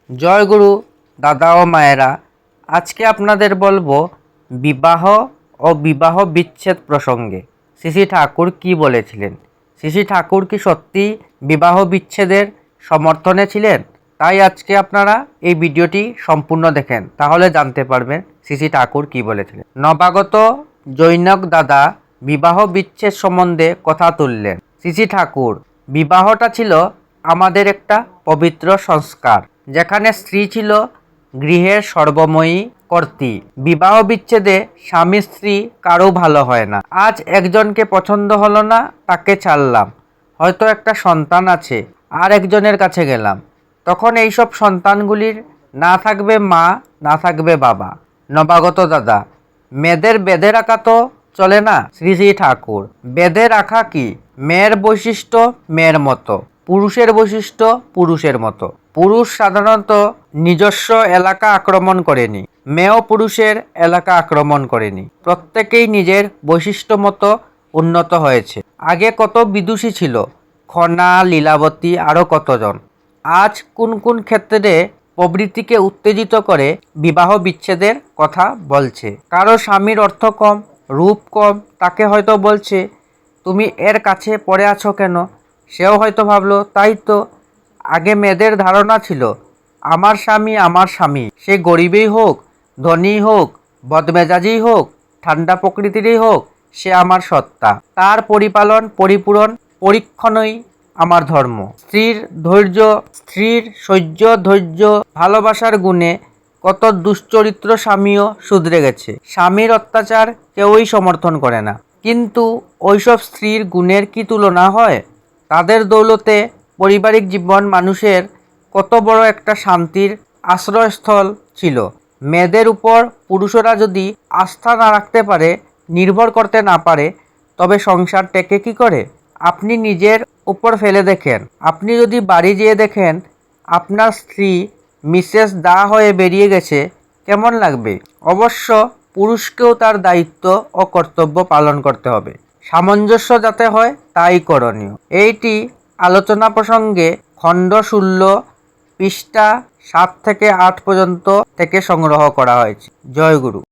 জয় গুরু দাদা ও মায়েরা, আজকে আপনাদের বলবো বিবাহ ও বিবাহ বিচ্ছেদ প্রসঙ্গে শ্রী ঠাকুর কি বলেছিলেন। শ্রী ঠাকুর কি সত্যি বিবাহ বিচ্ছেদের সমর্থনে ছিলেন? তাই আজকে আপনারা এই ভিডিওটি সম্পূর্ণ দেখেন, তাহলে জানতে পারবেন শ্রী ঠাকুর কি বলেছিলেন। নবাগত জৈনক দাদা বিবাহ বিচ্ছেদ সম্বন্ধে কথা তুললেন। শ্রী ঠাকুর, বিবাহটা ছিল আমাদের একটা পবিত্র সংস্কার, যেখানে স্ত্রী ছিল গৃহের সর্বময়ী কর্ত্রী। বিবাহ বিচ্ছেদে স্বামী স্ত্রী কারো ভালো হয় না। আজ একজনকে পছন্দ হলো না, তাকে ছাড়লাম, হয়তো একটা সন্তান আছে, আর একজনের কাছে গেলাম, তখন এইসব সন্তানগুলির না থাকবে মা, না থাকবে বাবা। নবাগত দাদা, মেয়েদের বেঁধে রাখা তো চলে না। শ্রী শ্রী ঠাকুর, বেঁধে রাখা কি? মেয়ের বৈশিষ্ট্য মেয়ের মতো, পুরুষের বৈশিষ্ট্য পুরুষের মতো। পুরুষ সাধারণত নিজস্ব এলাকা আক্রমণ করেনি, মেয়েও পুরুষের এলাকা আক্রমণ করেনি। প্রত্যেকেই নিজের বৈশিষ্ট্য মতো উন্নত হয়েছে। আগে কত বিদুষী ছিল, খনা, লীলাবতী, আরও কতজন। আজ কোন কোন ক্ষেত্রে প্রবৃত্তিকে উত্তেজিত করে বিবাহ বিচ্ছেদের কথা বলছে। কারো স্বামীর অর্থ কম, রূপ কম, তাকে হয়তো বলছে তুমি এর কাছে পড়ে আছো কেন? সেও হয়তো ভাবলো তাই তো। আগে মেয়েদের ধারণা ছিল আমার স্বামী আমার স্বামী, সে গরিবই হোক, ধনী হোক, বদমেজাজই হোক, ঠান্ডা প্রকৃতিরই হোক, সে আমার সত্তা, তার পরিপালন পরিপূরণ পরীক্ষণই আমার ধর্ম। স্ত্রীর ধৈর্য, স্ত্রীর সহ্য ধৈর্য ভালোবাসার গুণে কত দুশ্চরিত্র স্বামীও শুধরে গেছে। স্বামীর অত্যাচার কেউই সমর্থন করে না, কিন্তু ওইসব স্ত্রীর গুণের কি তুলনা হয়? তাদের দৌলতে পারিবারিক জীবন মানুষের কত বড় একটা শান্তির আশ্রয়স্থল ছিল। মেয়েদের উপর পুরুষরা যদি আস্থা না রাখতে পারে, নির্ভর করতে না পারে, তবে সংসার টেকে কি করে? আপনি নিজের উপর ফেলে দেখেন। আপনি যদি বাড়ি যেয়ে দেখেন আপনার স্ত্রী মিসেস দা হয়ে বেরিয়ে গেছে, কেমন লাগবে? অবশ্য পুরুষকেও তার দায়িত্ব ও কর্তব্য পালন করতে হবে। সামঞ্জস্য যাতে হয় তাই করণীয়। এইটি আলোচনা প্রসঙ্গে খণ্ড 16 পৃষ্ঠা 7 থেকে 8 পর্যন্ত থেকে সংগ্রহ করা হয়েছে। জয় গুরু।